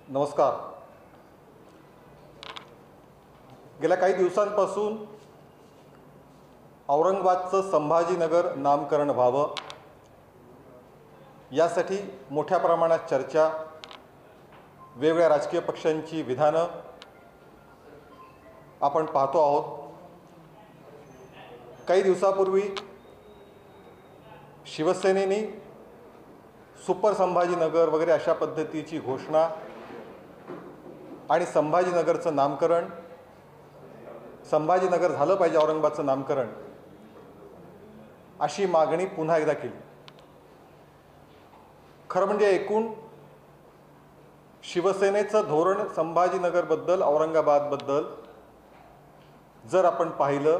नमस्कार. गेल्या काही दिवसांपासून औरंगाबादचं संभाजीनगर नामकरण व्हावं यासाठी मोठ्या प्रमाणात चर्चा, वेगवेगळ्या राजकीय पक्षांची विधानं आपण पाहतो आहोत. काही दिवसापूर्वी शिवसेनेने सुपर संभाजीनगर वगैरे अशा पद्धतीची घोषणा आणि संभाजीनगरचं नामकरण, संभाजीनगर झालं पाहिजे औरंगाबादचं नामकरण, अशी मागणी पुन्हा एकदा केली. खरं म्हणजे एकूण शिवसेनेचं धोरण संभाजीनगरबद्दल, औरंगाबादबद्दल जर आपण पाहिलं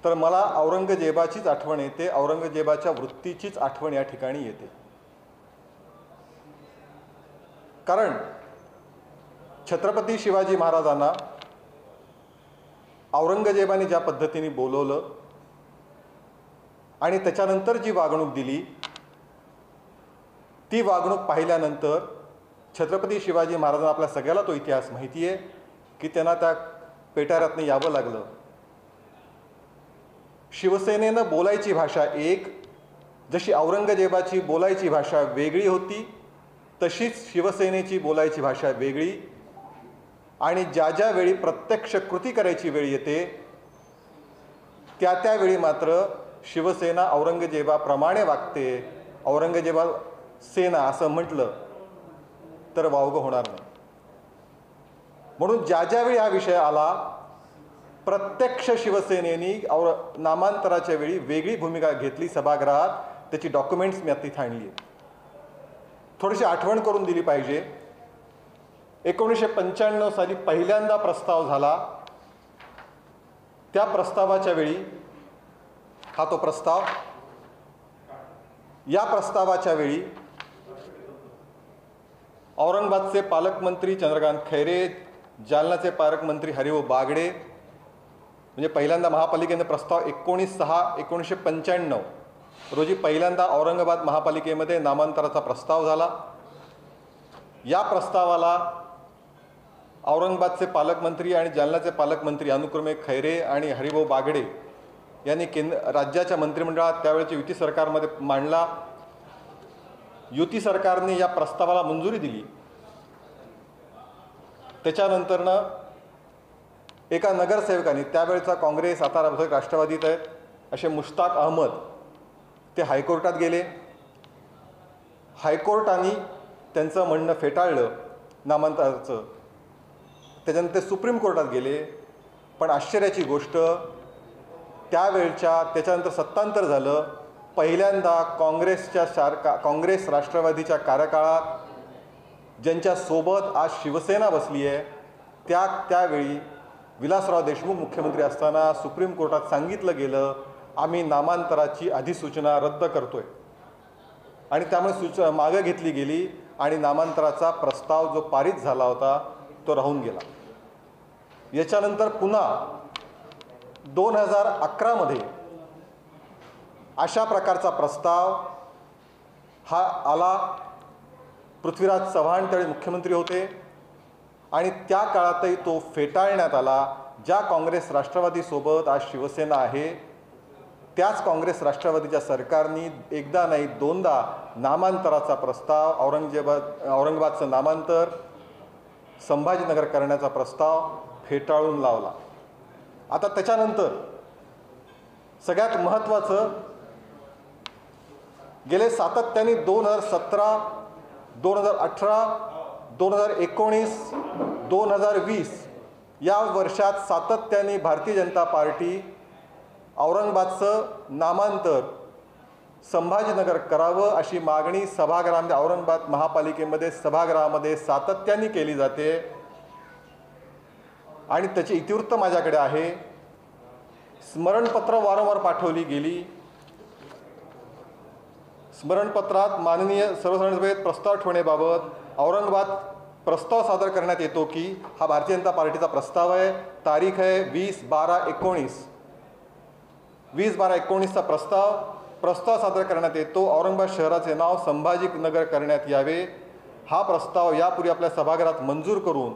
तर मला औरंगजेबाचीच आठवण येते, औरंगजेबाच्या वृत्तीचीच आठवण या ठिकाणी येते. कारण छत्रपती शिवाजी महाराजांना औरंगजेबाने ज्या पद्धतीने बोलवलं आणि त्याच्यानंतर जी वागणूक दिली, ती वागणूक पाहिल्यानंतर छत्रपती शिवाजी महाराजांना, आपल्या सगळ्याला तो इतिहास माहिती आहे की त्यांना त्या पेटाऱ्यातनं यावं लागलं. शिवसेनेनं बोलायची भाषा एक, जशी औरंगजेबाची बोलायची भाषा वेगळी होती तशीच शिवसेनेची बोलायची भाषा वेगळी. आणि ज्या ज्या वेळी प्रत्यक्ष कृती करायची वेळ येते त्या त्यावेळी मात्र शिवसेना औरंगजेबाप्रमाणे वागते. औरंगजेबा सेना असं म्हटलं तर वावगं होणार नाही. म्हणून ज्या ज्यावेळी हा विषय आला, प्रत्यक्ष शिवसेनेने नामांतराच्या वेळी वेगळी भूमिका घेतली सभागृहात. त्याची डॉक्युमेंट्स मी आता इथे आणली आहे, थोडीशी आठवण करून दिली पाहिजे. 1995 साली पहिल्यांदा प्रस्ताव झाला. त्या प्रस्तावाच्या वेळी, हा तो प्रस्ताव, या प्रस्तावाच्या वेळी औरंगाबादचे पालकमंत्री चंद्रकांत खैरे, जालन्याचे पालकमंत्री हरिभाऊ बागडे, म्हणजे पहिल्यांदा महापालिकेने प्रस्ताव 19/6/1995 रोजी पहिल्यांदा औरंगाबाद महापालिकेमध्ये नामांतराचा प्रस्ताव झाला. या प्रस्तावाला औरंगाबादचे पालकमंत्री आणि जालन्याचे पालकमंत्री अनुक्रमे खैरे आणि हरिभाऊ बागडे यांनी राज्याच्या मंत्रिमंडळात त्यावेळेच्या युती सरकारमध्ये मांडला. युती सरकारने या प्रस्तावाला मंजुरी दिली. त्याच्यानंतरनं एका नगरसेवकाने, त्यावेळेचा काँग्रेस, आता राष्ट्रवादीत आहेत असे मुश्ताक अहमद, ते हायकोर्टात गेले. हायकोर्टाने त्यांचं म्हणणं फेटाळलं नामांतराचं. त्याच्यानंतर ते सुप्रीम कोर्टात गेले. पण आश्चर्याची गोष्ट, त्याच्यानंतर सत्तांतर झालं. पहिल्यांदा काँग्रेस राष्ट्रवादीच्या कार्यकाळात ज्यांच्यासोबत आज शिवसेना बसली आहे, त्यावेळी विलासराव देशमुख मुख्यमंत्री असताना सुप्रीम कोर्टात सांगितलं गेलं, आम्ही नामांतराची अधिसूचना रद्द करतोय. आणि त्यामुळे मागं घेतली गेली आणि नामांतराचा प्रस्ताव जो पारित झाला होता तो राहून गेला. याच्यानंतर पुन्हा 2011 अशा प्रकारचा प्रस्ताव हा आला. पृथ्वीराज चव्हाण त्यावेळी मुख्यमंत्री होते आणि त्या काळातही तो फेटाळण्यात आला. ज्या काँग्रेस राष्ट्रवादीसोबत आज शिवसेना आहे, त्याच काँग्रेस राष्ट्रवादीच्या सरकारने एकदा नाही दोनदा नामांतराचा प्रस्ताव, औरंगाबादचं नामांतर संभाजीनगर करण्याचा प्रस्ताव फेटाळून लावला. आता त्याच्यानंतर सगळ्यात महत्त्वाचं, गेले सातत्याने 2017, 2018, 2019, 2020 या वर्षात सातत्याने भारतीय जनता पार्टी औरंगाबादचं नामांतर संभाजीनगर करावं अशी मागणी सभागृहामध्ये, औरंगाबाद महापालिकेमध्ये सभागृहामध्ये सातत्याने केली जाते. आणि त्याची इतिवृत्त माझ्याकडे आहे. स्मरणपत्र वारंवार पाठवली गेली. स्मरणपत्रात माननीय सर्वसाधारण सभेत प्रस्ताव ठेवण्याबाबत औरंगाबाद प्रस्ताव सादर करण्यात येतो की हा भारतीय जनता पार्टीचा प्रस्ताव आहे. तारीख आहे 20/12/19चा प्रस्ताव सादर करण्यात येतो. औरंगाबाद शहराचे नाव संभाजीनगर करण्यात यावे हा प्रस्ताव यापूर्वी आपल्या सभागृहात मंजूर करून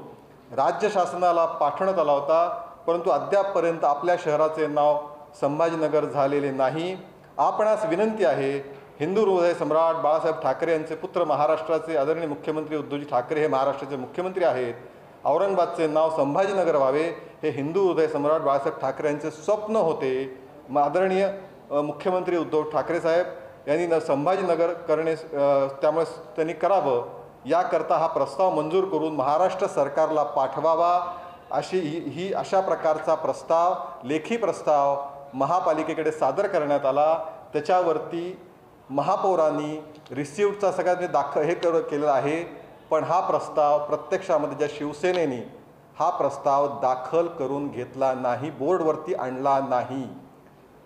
राज्य शासनाला पाठवण्यात आला होता, परंतु अद्यापपर्यंत आपल्या शहराचे नाव संभाजीनगर झालेले नाही. आपणास विनंती आहे, हिंदू हृदय सम्राट बाळासाहेब ठाकरे यांचे पुत्र, महाराष्ट्राचे आदरणीय मुख्यमंत्री उद्धवजी ठाकरे हे महाराष्ट्राचे मुख्यमंत्री आहेत. औरंगाबादचे नाव संभाजीनगर व्हावे हे हिंदू हृदय सम्राट बाळासाहेब ठाकरे यांचे स्वप्न होते. आदरणीय मुख्यमंत्री उद्धव ठाकरे साहेब यांनी संभाजीनगर करणे त्यामुळे त्यांनी करावं, याकरता हा प्रस्ताव मंजूर करून महाराष्ट्र सरकारला पाठवावा. ही अशा प्रकारचा प्रस्ताव, लेखी प्रस्ताव महापालिकेकडे सादर करण्यात आला. त्याच्यावरती महापौरांनी रिसिव्हचा सगळ्यांनी हे केलेलं आहे. पण हा प्रस्ताव प्रत्यक्षामध्ये ज्या शिवसेनेने हा प्रस्ताव दाखल करून घेतला नाही, बोर्डवरती आणला नाही.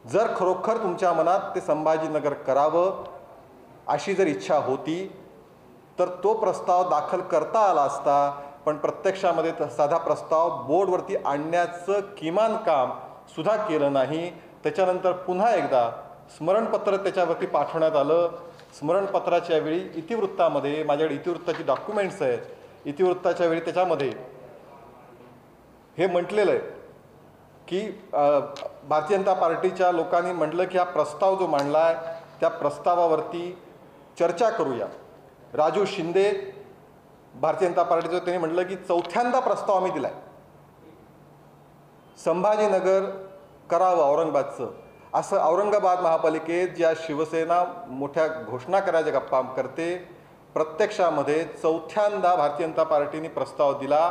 जर खरोखर तुमच्या मनात ते संभाजीनगर करावं अशी जर इच्छा होती तर तो प्रस्ताव दाखल करता आला असता. पण प्रत्यक्षामध्ये साधा प्रस्ताव बोर्डवरती आणण्याचं किमान काम सुद्धा केलं नाही. त्याच्यानंतर पुन्हा एकदा स्मरणपत्र त्याच्यावरती पाठवण्यात आलं. स्मरणपत्राच्या वेळी इतिवृत्तामध्ये, माझ्याकडे इतिवृत्ताची डॉक्युमेंट्स आहेत, इतिवृत्ताच्या वेळी त्याच्यामध्ये हे म्हटलेलं आहे की भारतीय जनता पार्टीच्या लोकांनी म्हटलं की हा प्रस्ताव जो मांडला आहे त्या प्रस्तावावरती चर्चा करूया. राजू शिंदे भारतीय जनता पार्टीचं, त्यांनी म्हटलं की चौथ्यांदा प्रस्ताव आम्ही दिला आहे, संभाजीनगर करावं औरंगाबादचं. असं औरंगाबाद महापालिकेत ज्या शिवसेना मोठ्या घोषणा करायच्या गप्पा करते, प्रत्यक्षामध्ये चौथ्यांदा भारतीय जनता पार्टीने प्रस्ताव दिला.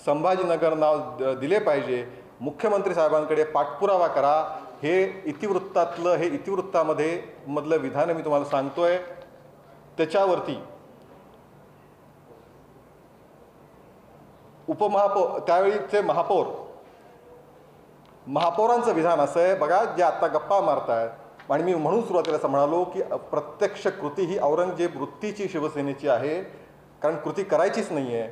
संभाजीनगर नाव दिले पाहिजे, मुख्यमंत्री साहेबांकडे पाठपुरावा करा. हे इतिवृत्तातलं, हे इतिवृत्तामध्ये मधलं विधान मी तुम्हाला सांगतोय. त्याच्यावरती त्यावेळीचे महापौरांचं विधान असं आहे, बघा जे आता गप्पा मारतायत, आणि मी म्हणून सुरुवातीला असं म्हणालो की प्रत्यक्ष कृती ही औरंगजेब वृत्तीची शिवसेनेची आहे, कारण कृती करायचीच नाही आहे.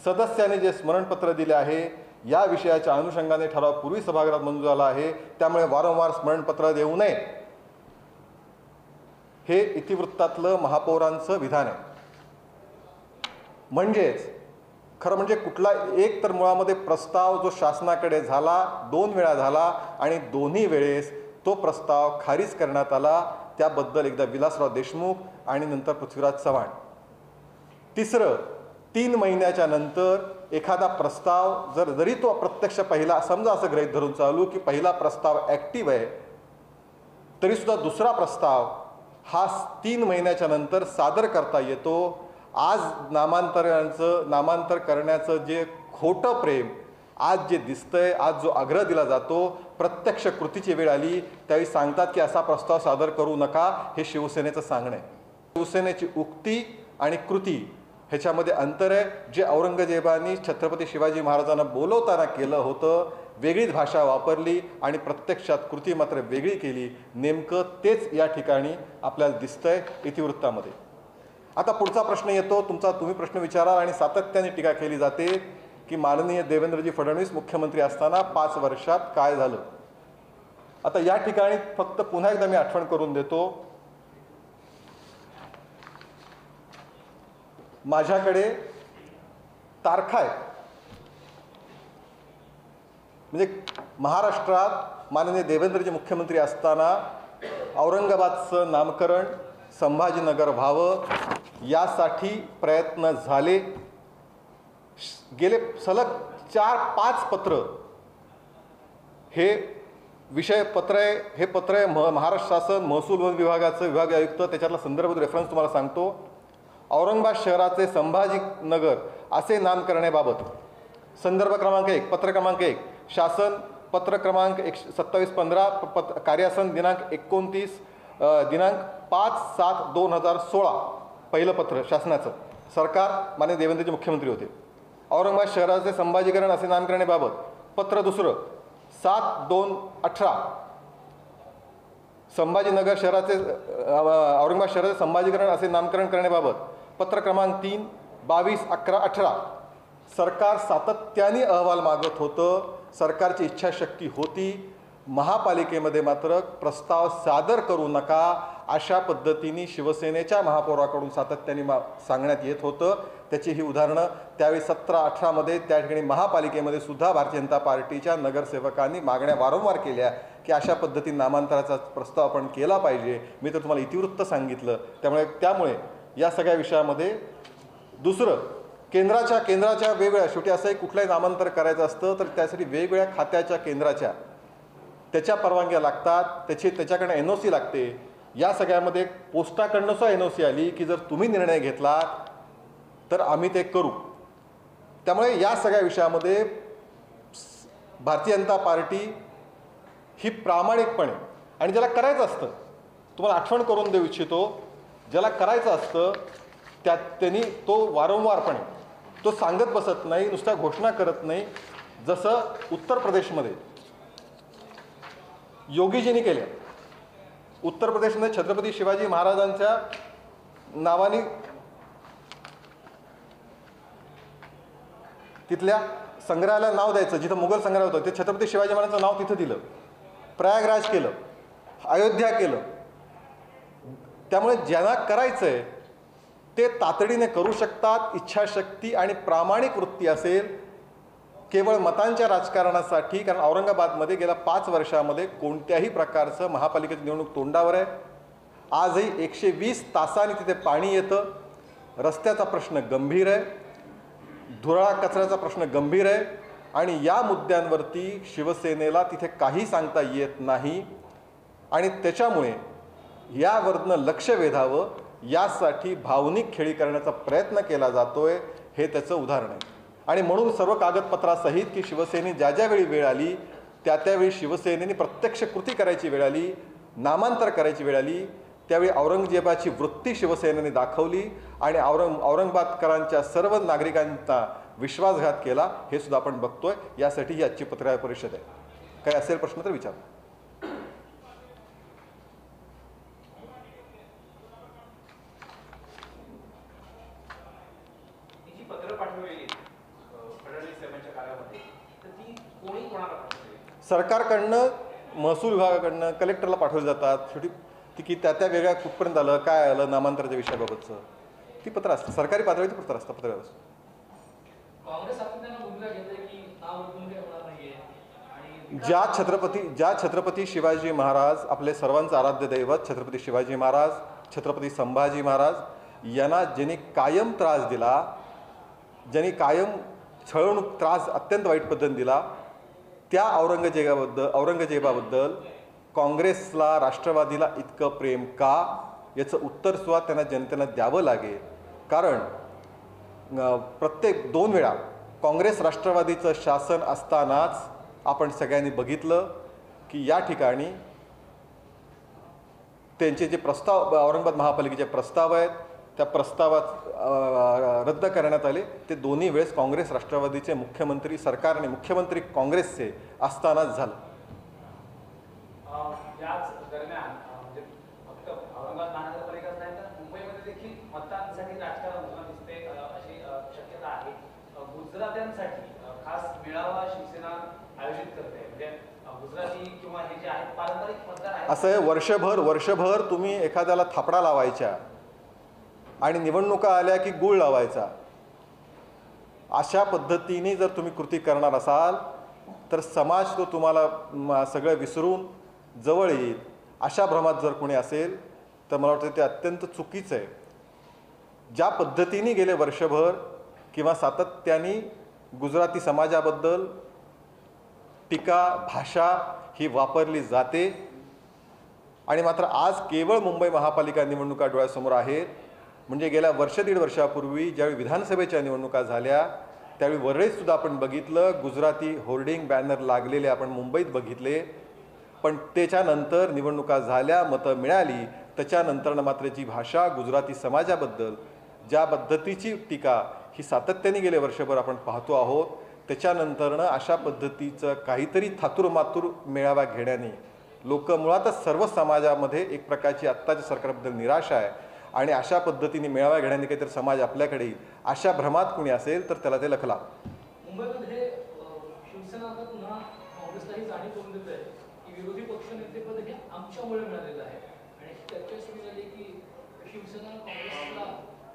सदस्याने जे स्मरणपत्र दिले आहे या विषयाच्या अनुषंगाने ठराव पूर्वी सभागृहात मंजूर झाला आहे. त्यामुळे वारंवार स्मरणपत्र देऊ नये, हे इतिवृत्तातलं महापौरांचं विधान आहे. म्हणजेच खरं म्हणजे कुठला एक तर मुळामध्ये प्रस्ताव जो शासनाकडे झाला, 2 वेळा झाला आणि दोन्ही वेळेस तो प्रस्ताव खारिज करण्यात आला. त्याबद्दल एकदा विलासराव देशमुख आणि नंतर पृथ्वीराज चव्हाण. तिसरं, 3 महिन्याच्या नंतर एखादा प्रस्ताव जरी तो प्रत्यक्ष पहिला, समजा असं गृहीत धरून चालू की पहिला प्रस्ताव ॲक्टिव्ह आहे, तरीसुद्धा दुसरा प्रस्ताव हा 3 महिन्याच्या नंतर सादर करता येतो. आज नामांतर करण्याचं जे खोटं प्रेम आज जे दिसतंय, आज जो आग्रह दिला जातो, प्रत्यक्ष कृतीची वेळ आली त्यावेळी सांगतात की असा प्रस्ताव सादर करू नका, हे शिवसेनेचं सांगणं आहे. शिवसेनेची उक्ती आणि कृती ह्याच्यामध्ये अंतर आहे. जे औरंगजेबानी छत्रपती शिवाजी महाराजांना बोलवताना केलं होतं, वेगळीच भाषा वापरली आणि प्रत्यक्षात कृती मात्र वेगळी केली. नेमकं तेच या ठिकाणी आपल्याला दिसतंय इतिवृत्तामध्ये. आता पुढचा प्रश्न येतो तुमचा, तुम्ही प्रश्न विचाराल आणि सातत्याने टीका केली जाते की माननीय देवेंद्रजी फडणवीस मुख्यमंत्री असताना 5 वर्षात काय झालं. आता या ठिकाणी फक्त पुन्हा एकदा मी आठवण करून देतो, माझ्याकडे तारखा आहेत. म्हणजे महाराष्ट्रात माननीय देवेंद्रजी मुख्यमंत्री असताना औरंगाबादचं नामकरण संभाजीनगर व्हावं यासाठी प्रयत्न झाले. गेले सलग 4-5 पत्र हे विषय पत्र आहे. हे पत्र आहे महाराष्ट्र शासन महसूल विभागाचं विभागीय आयुक्त, त्याच्यातला संदर्भ रेफरन्स तुम्हाला सांगतो. औरंगाबाद शहराचे संभाजीनगर असे नामकरणाबाबत संदर्भ क्रमांक 1, पत्र क्रमांक 1, शासन पत्र क्रमांक 2715, कार्यासन दिनांक 29 दिनांक 5/7/2016, पहिलं पत्र शासनाचं, सरकार माननीय देवेंद्रजी मुख्यमंत्री होते. औरंगाबाद शहराचे संभाजीकरण असे नामकरणाबाबत पत्र दुसरं 7/2/18, संभाजीनगर शहराचे औरंगाबाद शहराचे संभाजीकरण असे नामकरण करण्याबाबत पत्र क्रमांक 3 22/11/18. सरकार सातत्याने अहवाल मागत होतं, सरकारची इच्छाशक्ती होती. महापालिकेमध्ये मात्र प्रस्ताव सादर करू नका अशा पद्धतीने शिवसेनेच्या महापौराकडून सातत्याने सांगण्यात येत होतं. त्याची ही उदाहरणं त्यावेळी 17-18मध्ये त्या ठिकाणी महापालिकेमध्ये सुद्धा भारतीय जनता पार्टीच्या नगरसेवकांनी मागण्या वारंवार केल्या की अशा पद्धतीने नामांतराचा प्रस्ताव आपण केला पाहिजे. मी तर तुम्हाला इतिवृत्त सांगितलं. त्यामुळे या सगळ्या विषयामध्ये दुसरं केंद्राच्या वेगवेगळ्या शेवटी असंही कुठलंही नामांतर करायचं असतं तर त्यासाठी वेगवेगळ्या खात्याच्या केंद्राच्या त्याच्या परवानग्या लागतात, त्याच्याकडनं NOC लागते. या सगळ्यामध्ये पोस्टाकडनं सुद्धा NOC आली की जर तुम्ही निर्णय घेतलात तर आम्ही ते करू. त्यामुळे या सगळ्या विषयामध्ये भारतीय जनता पार्टी ही प्रामाणिकपणे आणि ज्याला करायचं असतं, तुम्हाला आठवण करून देऊ इच्छितो, ज्याला करायचं असतं त्यांनी तो वारंवारपणे तो सांगत बसत नाही, नुसत्या घोषणा करत नाही. जसं उत्तर प्रदेशमध्ये योगीजींनी केलं. उत्तर प्रदेशमध्ये छत्रपती शिवाजी महाराजांच्या नावाने तिथल्या संग्रहालयाला नाव द्यायचं, जिथं मुघल संग्रहालय होतं ते छत्रपती शिवाजी महाराजांचं नाव तिथं दिलं. प्रयागराज केलं, अयोध्या केलं. त्यामुळे ज्यांना करायचं आहे ते तातडीने करू शकतात. इच्छाशक्ती आणि प्रामाणिक वृत्ती असेल. केवळ मतांच्या राजकारणासाठी, कारण औरंगाबादमध्ये गेल्या 5 वर्षामध्ये कोणत्याही प्रकारचं महापालिकेची निवडणूक तोंडावर आहे. आजही 120 तासांनी तिथे पाणी येतं. रस्त्याचा प्रश्न गंभीर आहे, धुराळा कचऱ्याचा प्रश्न गंभीर आहे आणि या मुद्द्यांवरती शिवसेनेला तिथे काही सांगता येत नाही. आणि त्याच्यामुळे यावरनं लक्ष वेधावं यासाठी भावनिक खेळी करण्याचा प्रयत्न केला जातोय, हे त्याचं उदाहरण आहे. आणि म्हणून सर्व कागदपत्रासहित की शिवसेने ज्या वेळी वेळ आली त्यावेळी शिवसेनेने प्रत्यक्ष कृती करायची वेळ आली, नामांतर करायची वेळ आली, त्यावेळी औरंगजेबाची वृत्ती शिवसेनेने दाखवली आणि औरंगाबादकरांच्या सर्व नागरिकांचा विश्वासघात केला. हे सुद्धा आपण बघतोय. यासाठी ही आजची पत्रकार परिषद आहे. काही असेल प्रश्न तर विचार. सरकारकडनं, महसूल विभागाकडनं कलेक्टरला पाठवले जातात. शेवटी ती त्या वेगळ्या कुठपर्यंत आलं, काय आलं नामांतराच्या विषयाबाबतचं ती पत्र असतं. सरकारी पातळीचं पत्र असतं. पत्र ज्या छत्रपती शिवाजी महाराज, आपले सर्वांचं आराध्य दैवत छत्रपती शिवाजी महाराज, छत्रपती संभाजी महाराज यांना ज्यांनी कायम त्रास दिला, ज्यांनी कायम छळवणूक त्रास अत्यंत वाईट पद्धतीने दिला, त्या औरंगजेबाबद्दल काँग्रेसला, राष्ट्रवादीला इतकं प्रेम का, याचं उत्तर सुद्धा त्यांना जनतेनं द्यावं लागेल. कारण प्रत्येक 2 वेळा काँग्रेस राष्ट्रवादीचं शासन असतानाच आपण सगळ्यांनी बघितलं की या ठिकाणी त्यांचे जे प्रस्ताव, औरंगाबाद महापालिकेचे प्रस्ताव आहेत, त्या प्रस्तावात रद्द करण्यात आले. ते दोन्ही वेळेस काँग्रेस राष्ट्रवादीचे मुख्यमंत्री, सरकारने मुख्यमंत्री काँग्रेसचे असतानाच झालं. याच दरम्यान म्हणजे फक्त औरंगाबाद महानगरपालिकाच नाही तर मुंबईमध्ये देखील मतांसाठी राजकारण होताना दिसते अशी शक्यता आहे. गुजरात्यांसाठी खास मेळावा शिवसेना आयोजित करते. म्हणजे गुजराती किंवा हे जे आहेत पारंपरिक मतदार आहेत, असं आहे, वर्षभर तुम्ही एखाद्याला थापडा लावायच्या आणि निवडणुका आल्या की गुळ लावायचा. अशा पद्धतीने जर तुम्ही कृती करणार असाल तर समाज तो तुम्हाला सगळं विसरून जवळ येईल. अशा भ्रमात जर कोणी असेल तर मला वाटतं ते अत्यंत चुकीचं आहे. ज्या पद्धतीने गेले वर्षभर किंवा सातत्याने गुजराती समाजाबद्दल टीका भाषा ही वापरली जाते आणि मात्र आज केवळ मुंबई महापालिका निवडणुका डोळ्यासमोर आहेत. म्हणजे गेल्या 1-1.5 वर्षापूर्वी ज्यावेळी विधानसभेच्या निवडणुका झाल्या त्यावेळी वरळीतसुद्धा आपण बघितलं, गुजराती होर्डिंग बॅनर लागलेले आपण मुंबईत बघितले. पण त्याच्यानंतर निवडणुका झाल्या, मतं मिळाली, त्याच्यानंतरनं मात्र जी भाषा गुजराती समाजाबद्दल, ज्या पद्धतीची टीका ही सातत्याने गेले वर्षभर आपण पाहतो आहोत, त्याच्यानंतरनं अशा पद्धतीचं काहीतरी थातुरमातुर मेळावा घेण्याने लोक मुळातच सर्व समाजामध्ये एक प्रकारची आत्ताच्या सरकारबद्दल निराशा आहे आणि अशा पद्धतीने मेळावा घेण्याने काहीतरी समाज आपल्याकडे येईल अशा भ्रमात कोणी असेल तर त्याला ते लखला. मुंबईमध्ये शिवसेना आता पुन्हा काँग्रेसलाही जाणीव करून देत आहे की विरोधी पक्षनेतेपद हे आमच्यामुळे मिळालेलं आहे आणि त्याच्या शिवसेना काँग्रेसला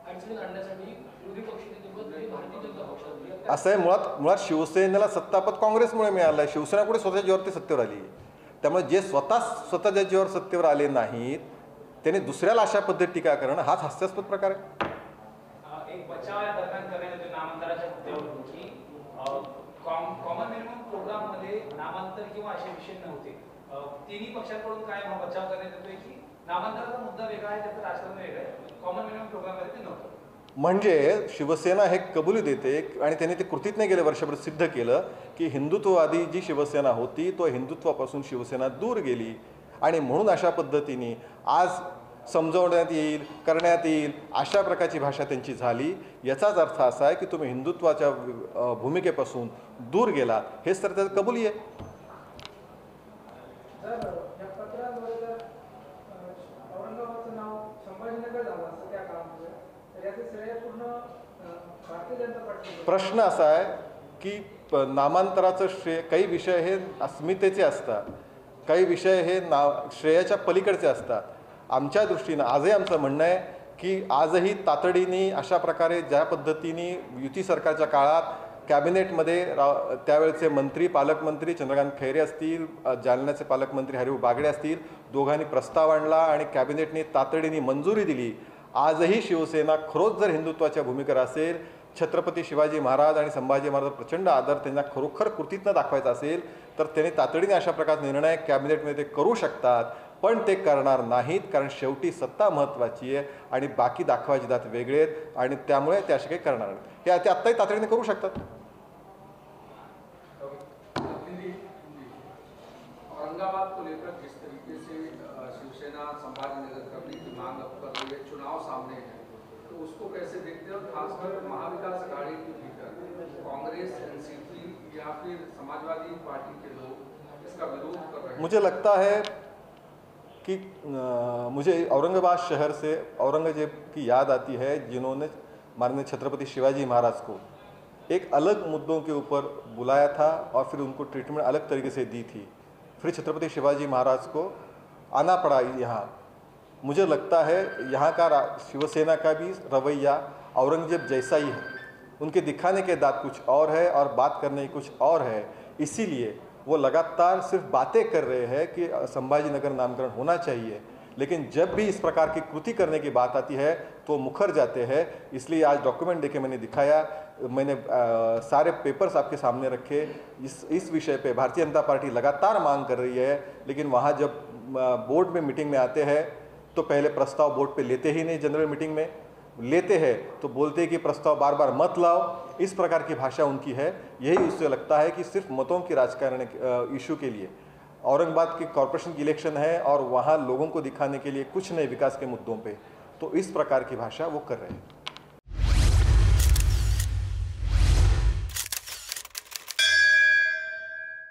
अडचणीत आणण्यासाठी विरोधी पक्षनेतेपद हे भारतीय जनता पक्षात असं आहे, मुळात शिवसेनेला सत्तापद काँग्रेसमुळे मिळालं आहे. शिवसेना कुठे स्वतःच्या जीवावरती सत्तेवर आली आहे. त्यामुळे जे स्वतःच्या जीवावर सत्तेवर आले नाहीत त्यांनी दुसऱ्याला अशा पद्धत टीका करणं हाच हास्यास्पद प्रकार आहे. एक बचाव या दरम्यान करण्यात येतो नामांतराच्या मुद्द्यावरून की कॉमन मिनिमम प्रोग्राम मध्ये नामांतर किंवा असे विषय नव्हते. तिन्ही पक्षांकडून काय बचाव करण्यात येतोय की नामांतराचा मुद्दा वेगळा आहे, त्याचं राजकारण वेगळं आहे, कॉमन मिनिमम प्रोग्राम मध्ये ते नव्हतं. म्हणजे शिवसेना हे कबुली देते आणि त्यांनी ते कृतीत नाही गेले वर्षभर सिद्ध केलं की हिंदुत्ववादी जी शिवसेना होती तो हिंदुत्वापासून शिवसेना दूर गेली आणि म्हणून अशा पद्धतीने आज समजवण्यात येईल करण्यात येईल अशा प्रकारची भाषा त्यांची झाली. याचाच अर्थ असा आहे की तुम्ही हिंदुत्वाच्या भूमिकेपासून दूर गेलात, हेच तर त्याचं कबुली आहे. या पत्राद्वारे जर औरंगाबादचं नाव संभाजीनगर झालं असतं त्या काळामध्ये तर याचे श्रेय पूर्ण भारतीय जनता पार्टी. प्रश्न असा आहे की नामांतराचं श्रेय, काही विषय हे अस्मितेचे असतात, काही विषय हे श्रेयाच्या पलीकडचे असतात. आमच्या दृष्टीनं आजही आमचं म्हणणं आहे की आजही तातडीने अशा प्रकारे ज्या पद्धतीने युती सरकारच्या काळात कॅबिनेटमध्ये त्यावेळेचे मंत्री पालकमंत्री चंद्रकांत खैरे असतील, जालन्याचे पालकमंत्री हरिभाऊ बागडे असतील, दोघांनी प्रस्ताव आणला आणि कॅबिनेटने तातडीने मंजुरी दिली. आजही शिवसेना खरोच जर हिंदुत्वाच्या भूमिकेवर असेल, छत्रपती शिवाजी महाराज आणि संभाजी महाराज प्रचंड आदर त्यांना खरोखर कृतीतनं दाखवायचा असेल तर त्यांनी तातडीने अशा प्रकारचा निर्णय कॅबिनेटमध्ये ते करू शकतात. पण ते करणार नाहीत, कारण शेवटी सत्ता महत्त्वाची आहे आणि बाकी दाखवायचे दात वेगळे आहेत आणि त्यामुळे ते असे काही करणार नाहीत. हे ते आत्ताही तातडीने करू शकतात. औरंगाबाद को लेकर जिस तरीके से शिवसेना संभाजीनगर करने की मांग अब कर रही है, चुनाव सामने है, तो उसको कैसे देखते हैं? और खासकर महाविकास अघाड़ी के भीतर कांग्रेस, एनसीपी या फिर समाजवादी पार्टी के लोग इसका विरोध कर रहे हैं. मुझे लगता है कि मुझे औरंगाबाद शहर से औरंगजेब की याद आती है, जिन्होंने माननीय छत्रपति शिवाजी महाराज को एक अलग मुद्दों के ऊपर बुलाया था और फिर उनको ट्रीटमेंट अलग तरीके से दी थी. फिर छत्रपति शिवाजी महाराज को आना पड़ा यहाँ. मुझे लगता है यहाँ का शिवसेना का भी रवैया औरंगजेब जैसा ही है. उनके दिखाने के दांत कुछ और है और बात करने की कुछ और है. इसीलिए वो लगातार सिर्फ बातें कर रहे हैं कि संभाजीनगर नामकरण होना चाहिए, लेकिन जब भी इस प्रकार की कृति करने की बात आती है तो मुखर जाते हैं. इसलिए आज डॉक्यूमेंट देके मैंने दिखाया, मैंने सारे पेपर्स आपके सामने रखे. इस विषय पे भारतीय जनता पार्टी लगातार मांग कर रही है, लेकिन वहाँ जब बोर्ड में मीटिंग में आते हैं तो पहले प्रस्ताव बोर्ड पे लेते ही नहीं. जनरल मीटिंग में लेते हैं तो बोलते हैं कि प्रस्ताव बार बार मत लाओ. इस प्रकार की भाषा उनकी है. यही उससे लगता है कि सिर्फ मतों की राजकारण इशू के लिए औरंगाबाद की कॉरपोरेशन की इलेक्शन है और वहाँ लोगों को दिखाने के लिए कुछ नए विकास के मुद्दों पे, तो इस प्रकार की भाषा वो कर रहे हैं.